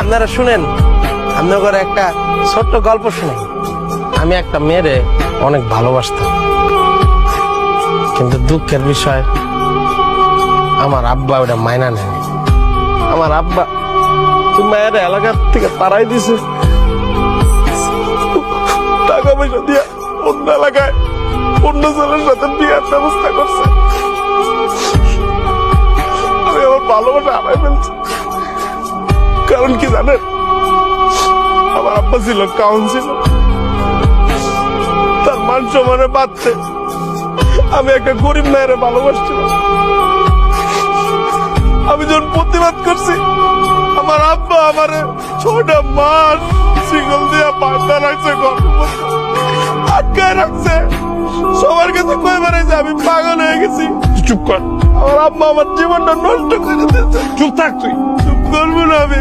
আপনারা শুনেন, আপনাদের একটা ছোট্ট গল্প শুনেন। আমি একটা মেয়েরে অনেক ভালোবাসতাম, কিন্তু দুঃখের বিষয় আমার আব্বা ওটা মাইনা নেয়। আমার আব্বা মেয়ের এলাকার থেকে তারাই দিছে, টাকা পয়সা দিয়ে অন্য এলাকায় অন্য ছেলের সাথে বিয়ের ব্যবস্থা করছে। আমি আমার ভালোবাসা হারাই ফেলছি। কারণ কি জানেন, আমার আব্বা ছিল কাউন্সিলর, তার মান সম্মানে বাঁচতে আমি একটা গরিব মেয়ের ভালোবাসছিলাম। আমি যখন প্রতিবাদ করছি, আমার আব্বা আমার 6টা মাস শিকল দিয়ে বাঁধা রাখছে, আটকায় রাখছে। সবার কাছে কয়ে বেড়াইছে আমি পাগল হয়ে গেছি। চুপ কর, আমার আব্বা আমার জীবনটা নষ্ট করে দিয়েছে। চুপ থাক তুই। চুপ করবো না আমি।